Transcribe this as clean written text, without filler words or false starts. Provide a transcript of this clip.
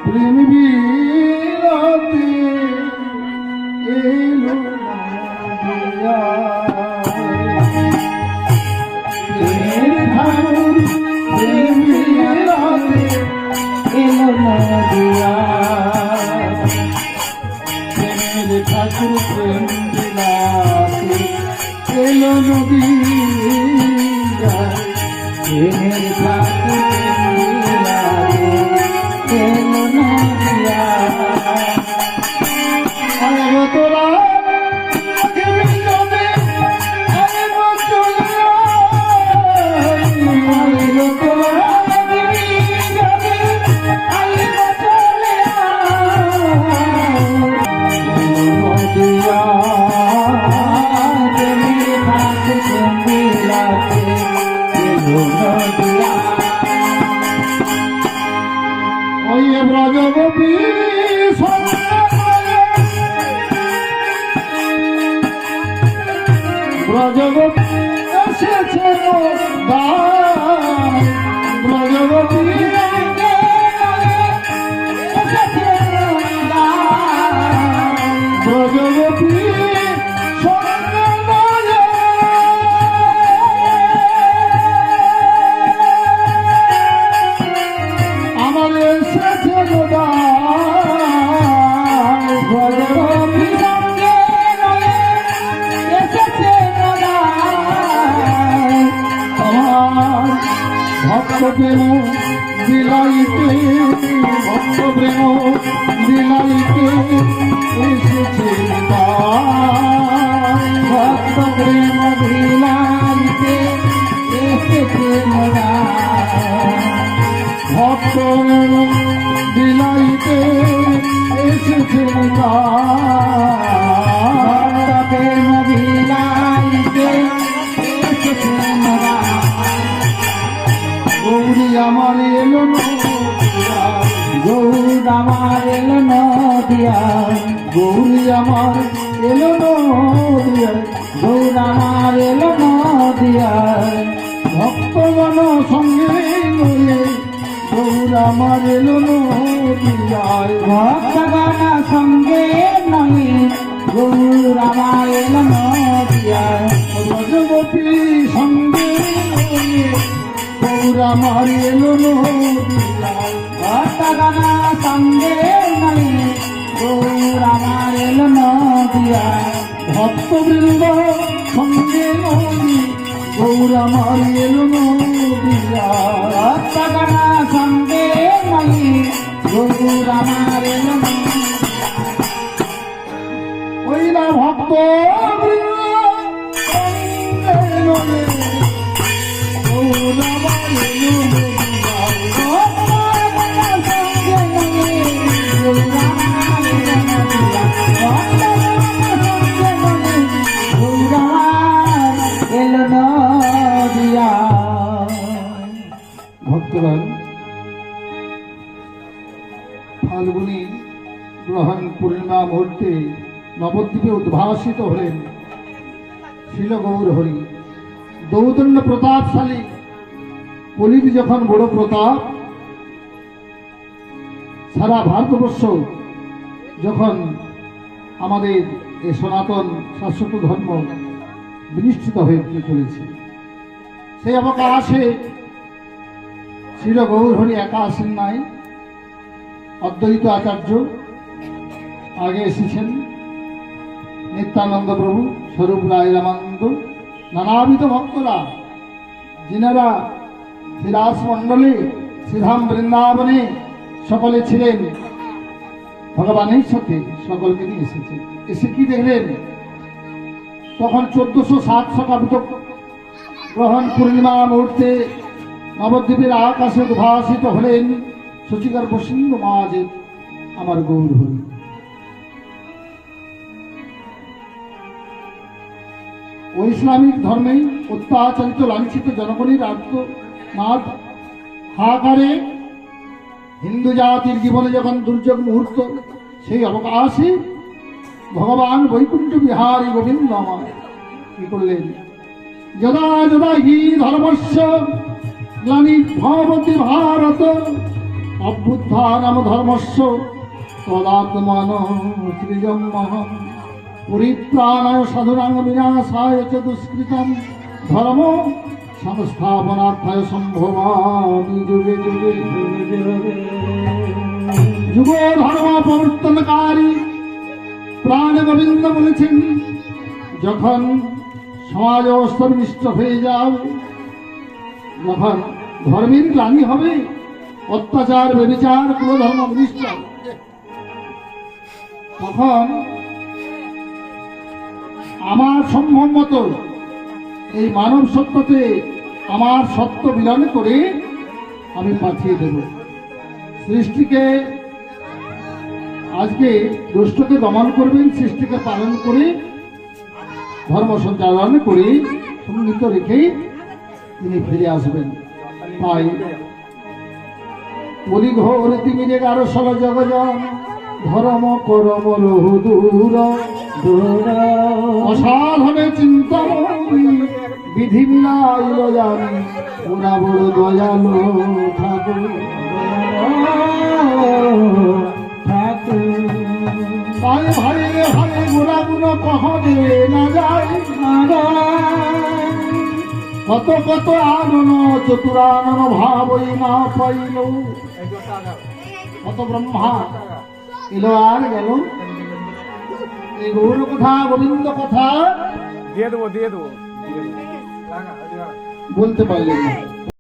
প্রেম বিলাতে এলো প্রেমের ঠাকুর প্রেম বিলাতে এলো নদিয়া প্রেমের ঠাকুর প্রেম বিলাতে এলো নদিয়া প্রেমের ঠাকুর ব্রজগোপী ব্রজগোপী এসেছে ব্রজগোপী ব্রজগোপী প্রেম বিলাইতে ভক্ত প্রেম বিলাইতে এসেছে ভক্ত প্রেম বিলাইতে এসেছে ভক্ত বিলাইতে এসেছে প্রেম বিলাইতে এসেছে গৌরী আমার এলো নদিয়া গৌর আমার এলো নদিয়া গৌরী আমার এলো নদিয়া গৌর আমার এলো নদিয়া ভক্তগণ সঙ্গে লয়ে গৌর আমার এলো নদিয়ায় ভক্তগণ সঙ্গে নয়ে গৌর আমার এলো নদিয়ায় ব্রজগোপী সঙ্গে গৌর আমার এলো নদিয়ায় ভক্তগণ সঙ্গে নয়ে গৌর আমার এলো নদিয়ায় ভক্তবৃন্দ সঙ্গে নদী গৌর আমার এলো নদিয়ায় ভক্তগণ সঙ্গে নয়ে গৌর আমার এলো ওই না ভক্ত ভক্তগণ ফাল্গুনী গ্রহণ পূর্ণিমা মুহূর্তে নবদ্বীপে উদ্ভাসিত হলেন শিল গৌর হরি দৌদণ্ড প্রতাপশালী কলির যখন বড় প্রতাপ সারা ভারতবর্ষ যখন আমাদের এই সনাতন শাশ্বত ধর্ম বিনিষ্ঠিত হয়ে চলেছে সেই অবকাশে শিল গৌর হরি একা আসেন নাই অদ্বৈত আচার্য আগে এসেছেন নিত্যানন্দ প্রভু স্বরূপ রায় রামানন্দ নানাবিধ ভক্তরা যিনারা শ্রীরাস মণ্ডলে শ্রীধাম বৃন্দাবনে সকলে ছিলেন ভগবানের সাথে সকলকে নিয়ে এসেছে এসে কি দেখলেন তখন 1407 শতাব্দী গ্রহণ পূর্ণিমা মুহূর্তে নবদ্বীপের আকাশে উদ্ভাসিত হলেন সচিকার বসিন্ধ মাঝে আমার গৌর হরি ও ইসলামিক ধর্মে অত্যাচারিত লাঞ্ছিত জনগণের আর্তনাদ হাহাকারে হিন্দু জাতির জীবনে যখন দুর্যোগ মুহূর্ত সেই অবকাশে ভগবান বৈকুণ্ঠ বিহারী গোবিন্দ আমার কি করলেন যদা যদা হি ধর্মস্য গ্লানি ভবতি ভারত অভ্যুত্থানম ধর্মস্য তদাত্মান সৃজম্মহম পরিত্রাণায় সাধুনাং বিনাশায় চ দুষ্কৃতম ধর্ম সংস্থাপনার্থায় সম্ভবামি যুগে যুগে যুগ ধর্ম প্রবর্তনকারী প্রাণ গোবিন্দ বলেছেন, যখন সমাজ অবস্থা বিনষ্ট হয়ে যাবে, যখন ধর্মের গ্লানি হবে, অত্যাচার ব্যভিচার কুলধর্ম বিনষ্ট হবে, তখন আমার সম্ভব মতো এই মানব সত্যতে আমার সত্য বিলন করে আমি পাঠিয়ে দেব। সৃষ্টিকে আজকে দুষ্টকে দমন করবেন, সৃষ্টিকে পালন করে ধর্ম সঞ্চালন করে সঙ্গীত রেখেই তিনি ফিরে আসবেন। তাই বলি ঘোর তিমিরে 11 জগজন ধর্ম করম রহু দূর অসাধনে চিন্তামণি বিধি মিলাইল জানি ওরা বড় দয়ালু ঠাকুর তাই ভাই রে ভাই গোড়া গুলো কহবে না যায়, কত কত আনন চতুরানন ভাবই না পাইল, কত ব্রহ্মা এলো আর গেল, এই গৌর কথা গোবিন্দ কথা দিয়ে দেবো বলতে পারলেন না।